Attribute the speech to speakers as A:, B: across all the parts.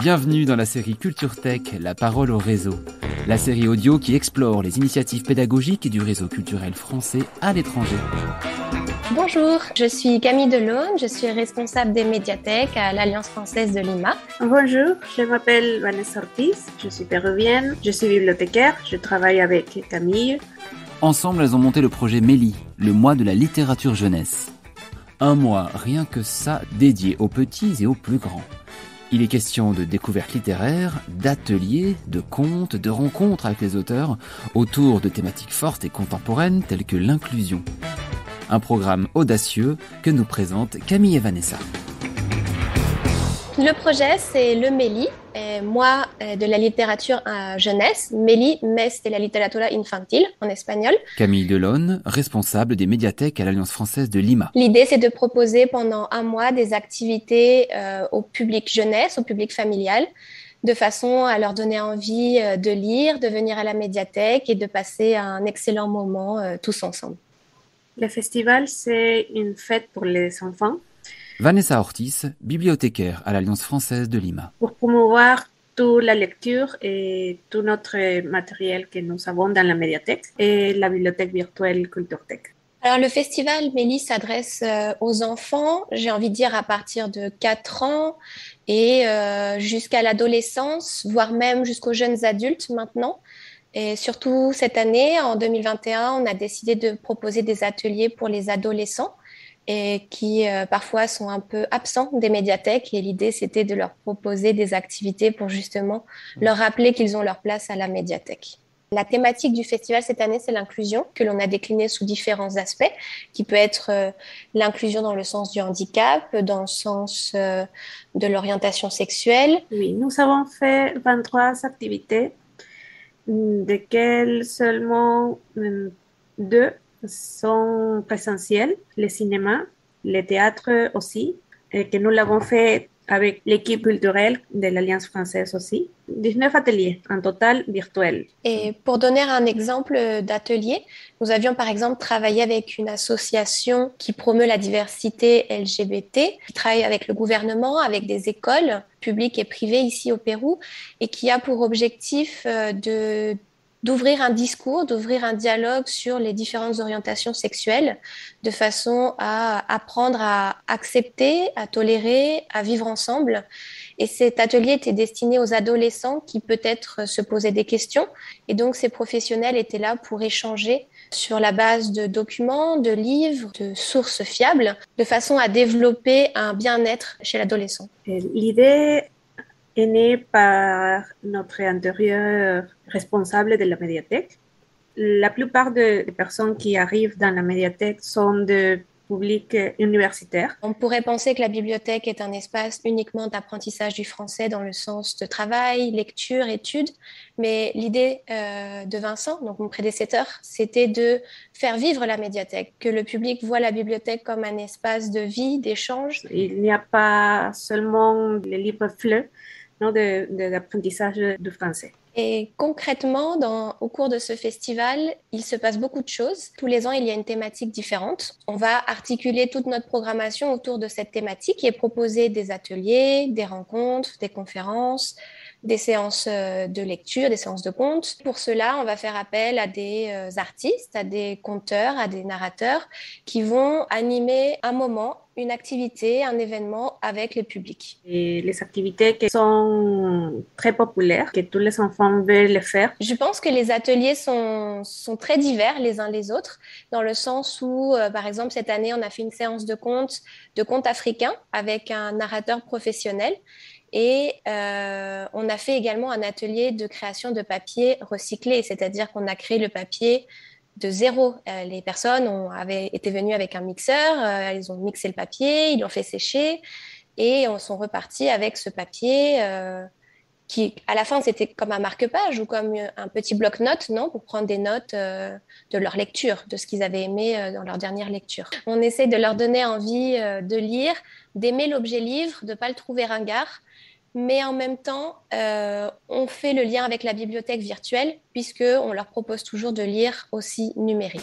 A: Bienvenue dans la série Culture Tech, la parole au réseau. La série audio qui explore les initiatives pédagogiques du réseau culturel français à l'étranger.
B: Bonjour, je suis Camille Delaune, je suis responsable des médiathèques à l'Alliance française de Lima.
C: Bonjour, je m'appelle Vanessa Ortiz, je suis péruvienne, je suis bibliothécaire, je travaille avec Camille.
A: Ensemble, elles ont monté le projet Mélie, le mois de la littérature jeunesse. Un mois, rien que ça, dédié aux petits et aux plus grands. Il est question de découvertes littéraires, d'ateliers, de contes, de rencontres avec les auteurs autour de thématiques fortes et contemporaines telles que l'inclusion. Un programme audacieux que nous présentent Camille et Vanessa.
B: Le projet, c'est le Mélie, mois de la littérature jeunesse. Mélie, Mes de la literatura infantil en espagnol.
A: Camille Delaune, responsable des médiathèques à l'Alliance française de Lima.
B: L'idée, c'est de proposer pendant un mois des activités au public jeunesse, au public familial, de façon à leur donner envie de lire, de venir à la médiathèque et de passer un excellent moment tous ensemble.
C: Le festival, c'est une fête pour les enfants.
A: Vanessa Ortiz, bibliothécaire à l'Alliance française de Lima.
C: Pour promouvoir toute la lecture et tout notre matériel que nous avons dans la médiathèque et la bibliothèque virtuelle Culture Tech.
B: Alors, le festival Mélie s'adresse aux enfants, j'ai envie de dire à partir de 4 ans et jusqu'à l'adolescence, voire même jusqu'aux jeunes adultes maintenant. Et surtout cette année, en 2021, on a décidé de proposer des ateliers pour les adolescents et qui parfois sont un peu absents des médiathèques. Et l'idée, c'était de leur proposer des activités pour justement leur rappeler qu'ils ont leur place à la médiathèque. La thématique du festival cette année, c'est l'inclusion, que l'on a déclinée sous différents aspects, qui peut être l'inclusion dans le sens du handicap, dans le sens de l'orientation sexuelle.
C: Oui, nous avons fait 23 activités, desquelles seulement 2 sont présentielles, le cinéma, le théâtre aussi, et que nous l'avons fait avec l'équipe culturelle de l'Alliance française aussi. 19 ateliers en total virtuels.
B: Et pour donner un exemple d'atelier, nous avions par exemple travaillé avec une association qui promeut la diversité LGBT, qui travaille avec le gouvernement, avec des écoles publiques et privées ici au Pérou, et qui a pour objectif d'ouvrir un discours, d'ouvrir un dialogue sur les différentes orientations sexuelles, de façon à apprendre à accepter, à tolérer, à vivre ensemble. Et cet atelier était destiné aux adolescents qui peut-être se posaient des questions. Et donc, ces professionnels étaient là pour échanger sur la base de documents, de livres, de sources fiables, de façon à développer un bien-être chez l'adolescent.
C: L'idée est née par notre antérieur responsable de la médiathèque. La plupart des personnes qui arrivent dans la médiathèque sont de public universitaire.
B: On pourrait penser que la bibliothèque est un espace uniquement d'apprentissage du français dans le sens de travail, lecture, études, mais l'idée de Vincent, donc mon prédécesseur, c'était de faire vivre la médiathèque, que le public voit la bibliothèque comme un espace de vie, d'échange.
C: Il n'y a pas seulement les livres fleuves, non, de l'apprentissage du français.
B: Et concrètement, au cours de ce festival, il se passe beaucoup de choses. Tous les ans, il y a une thématique différente. On va articuler toute notre programmation autour de cette thématique et proposer des ateliers, des rencontres, des conférences, des séances de lecture, des séances de contes. Pour cela, on va faire appel à des artistes, à des conteurs, à des narrateurs qui vont animer un moment, une activité, un événement avec le public.
C: Et les activités qui sont très populaires, que tous les enfants veulent les faire.
B: Je pense que les ateliers sont très divers les uns les autres, dans le sens où, par exemple, cette année, on a fait une séance de contes africains avec un narrateur professionnel. Et on a fait également un atelier de création de papier recyclé, c'est-à-dire qu'on a créé le papier de zéro. Les personnes avaient été venues avec un mixeur, ils ont mixé le papier, ils l'ont fait sécher et on sont repartis avec ce papier qui, à la fin, c'était comme un marque-page ou comme un petit bloc-notes, non, pour prendre des notes de leur lecture, de ce qu'ils avaient aimé dans leur dernière lecture. On essaie de leur donner envie de lire, d'aimer l'objet livre, de ne pas le trouver ringard, mais en même temps, on fait le lien avec la bibliothèque virtuelle puisqu'on leur propose toujours de lire aussi numérique.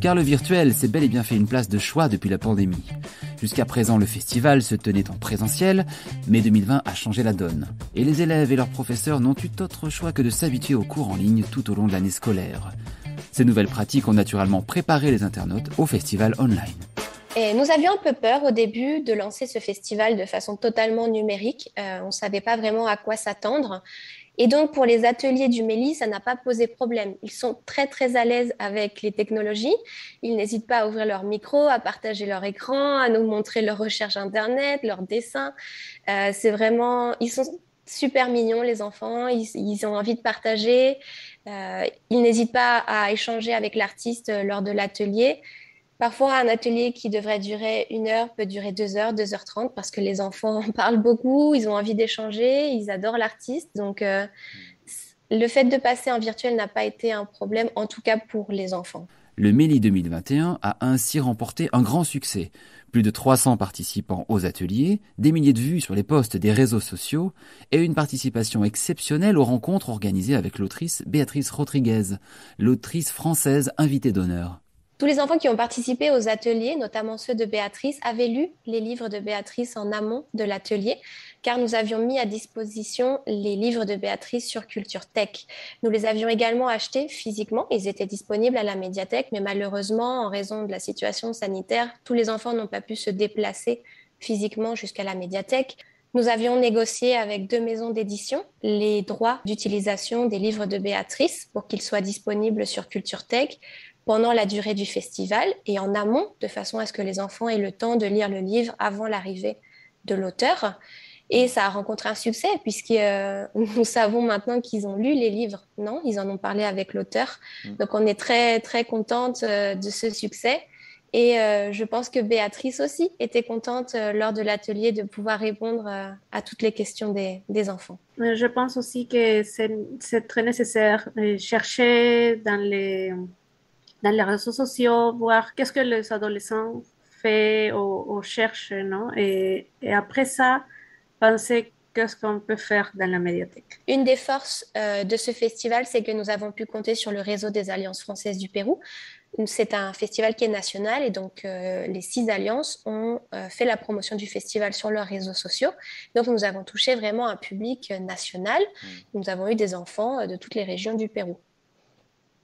A: car le virtuel s'est bel et bien fait une place de choix depuis la pandémie. Jusqu'à présent, le festival se tenait en présentiel, mais 2020 a changé la donne. Et les élèves et leurs professeurs n'ont eu d'autre choix que de s'habituer aux cours en ligne tout au long de l'année scolaire. Ces nouvelles pratiques ont naturellement préparé les internautes au festival online.
B: Et nous avions un peu peur au début de lancer ce festival de façon totalement numérique. On ne savait pas vraiment à quoi s'attendre. Et donc, pour les ateliers du Méli, ça n'a pas posé problème. Ils sont très, très à l'aise avec les technologies. Ils n'hésitent pas à ouvrir leur micro, à partager leur écran, à nous montrer leurs recherches Internet, leurs dessins. C'est vraiment... Ils sont super mignons, les enfants. Ils ont envie de partager. Ils n'hésitent pas à échanger avec l'artiste lors de l'atelier. Parfois, un atelier qui devrait durer 1 heure peut durer 2 heures, 2h30, parce que les enfants parlent beaucoup, ils ont envie d'échanger, ils adorent l'artiste. Donc, le fait de passer en virtuel n'a pas été un problème, en tout cas pour les enfants.
A: Le Méli 2021 a ainsi remporté un grand succès. Plus de 300 participants aux ateliers, des milliers de vues sur les posts des réseaux sociaux et une participation exceptionnelle aux rencontres organisées avec l'autrice Béatrice Rodriguez, l'autrice française invitée d'honneur.
B: Tous les enfants qui ont participé aux ateliers, notamment ceux de Béatrice, avaient lu les livres de Béatrice en amont de l'atelier, car nous avions mis à disposition les livres de Béatrice sur Culture Tech. Nous les avions également achetés physiquement, ils étaient disponibles à la médiathèque, mais malheureusement, en raison de la situation sanitaire, tous les enfants n'ont pas pu se déplacer physiquement jusqu'à la médiathèque. Nous avions négocié avec 2 maisons d'édition les droits d'utilisation des livres de Béatrice pour qu'ils soient disponibles sur Culture Tech pendant la durée du festival et en amont, de façon à ce que les enfants aient le temps de lire le livre avant l'arrivée de l'auteur. Et ça a rencontré un succès, puisque nous savons maintenant qu'ils ont lu les livres. Non, ils en ont parlé avec l'auteur. Donc, on est très, très contente de ce succès. Et je pense que Béatrice aussi était contente lors de l'atelier de pouvoir répondre à toutes les questions des enfants.
C: Je pense aussi que c'est très nécessaire de chercher dans les réseaux sociaux, voir qu'est-ce que les adolescents font ou cherchent, non? Et après ça, penser qu'est-ce qu'on peut faire dans la médiathèque.
B: Une des forces de ce festival, c'est que nous avons pu compter sur le réseau des Alliances françaises du Pérou. C'est un festival qui est national et donc les 6 alliances ont fait la promotion du festival sur leurs réseaux sociaux. Donc nous avons touché vraiment un public national. Nous avons eu des enfants de toutes les régions du Pérou.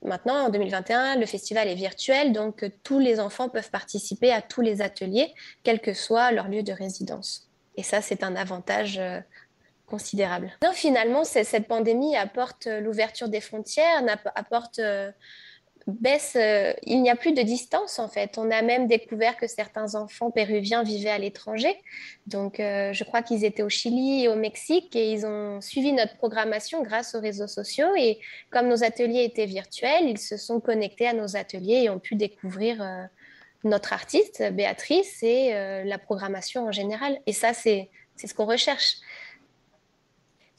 B: Maintenant, en 2021, le festival est virtuel, donc tous les enfants peuvent participer à tous les ateliers, quel que soit leur lieu de résidence. Et ça, c'est un avantage considérable. Non, finalement, cette pandémie apporte l'ouverture des frontières, il n'y a plus de distance en fait. On a même découvert que certains enfants péruviens vivaient à l'étranger. Donc, je crois qu'ils étaient au Chili et au Mexique et ils ont suivi notre programmation grâce aux réseaux sociaux. Et comme nos ateliers étaient virtuels, ils se sont connectés à nos ateliers et ont pu découvrir notre artiste, Béatrice, et la programmation en général. Et ça, c'est ce qu'on recherche.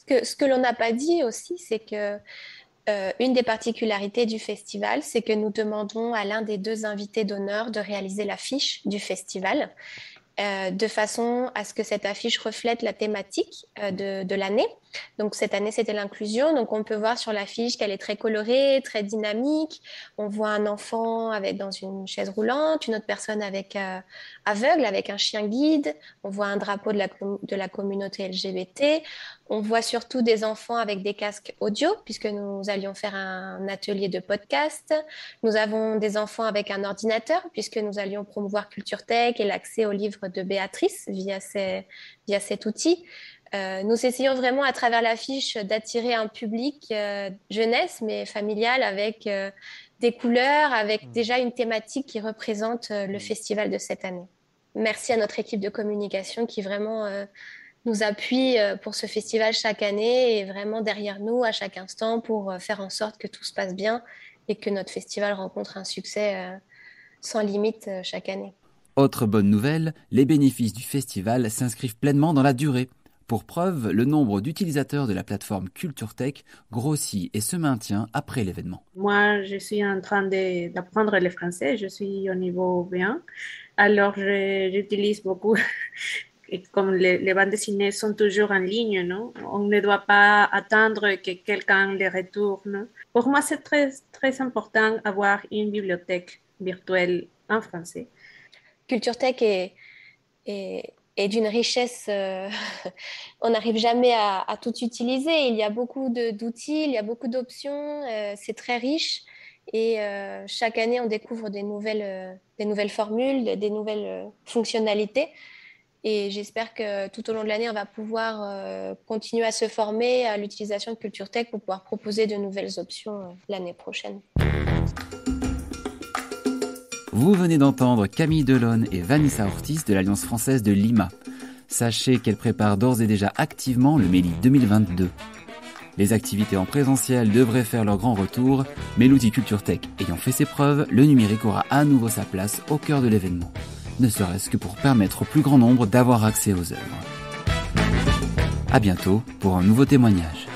B: Ce que l'on n'a pas dit aussi, c'est que une des particularités du festival, c'est que nous demandons à l'un des 2 invités d'honneur de réaliser l'affiche du festival de façon à ce que cette affiche reflète la thématique de l'année. Donc cette année, c'était l'inclusion. Donc on peut voir sur l'affiche qu'elle est très colorée, très dynamique. On voit un enfant dans une chaise roulante, une autre personne aveugle avec un chien guide. On voit un drapeau de la communauté LGBT. On voit surtout des enfants avec des casques audio, puisque nous allions faire un atelier de podcast. Nous avons des enfants avec un ordinateur, puisque nous allions promouvoir Culture Tech et l'accès aux livres de Béatrice via cet outil. Nous essayons vraiment à travers l'affiche d'attirer un public jeunesse, mais familial, avec des couleurs, avec déjà une thématique qui représente le festival de cette année. Merci à notre équipe de communication qui vraiment nous appuie pour ce festival chaque année et vraiment derrière nous à chaque instant pour faire en sorte que tout se passe bien et que notre festival rencontre un succès sans limite chaque année.
A: Autre bonne nouvelle, les bénéfices du festival s'inscrivent pleinement dans la durée. Pour preuve, le nombre d'utilisateurs de la plateforme Culture Tech grossit et se maintient après l'événement.
C: Moi, je suis en train d'apprendre le français, je suis au niveau B1, alors j'utilise beaucoup. Et comme les bandes dessinées sont toujours en ligne, non? On ne doit pas attendre que quelqu'un les retourne. Pour moi, c'est très, très important d'avoir une bibliothèque virtuelle en français.
B: Culture Tech est d'une richesse, on n'arrive jamais à tout utiliser. Il y a beaucoup d'outils, il y a beaucoup d'options, c'est très riche et chaque année on découvre des nouvelles formules, des nouvelles fonctionnalités. Et j'espère que tout au long de l'année, on va pouvoir continuer à se former à l'utilisation de Culture Tech pour pouvoir proposer de nouvelles options l'année prochaine.
A: Vous venez d'entendre Camille Delonne et Vanessa Ortiz de l'Alliance française de Lima. Sachez qu'elles préparent d'ores et déjà activement le MELI 2022. Les activités en présentiel devraient faire leur grand retour, mais l'outil Culture Tech ayant fait ses preuves, le numérique aura à nouveau sa place au cœur de l'événement. Ne serait-ce que pour permettre au plus grand nombre d'avoir accès aux œuvres. À bientôt pour un nouveau témoignage.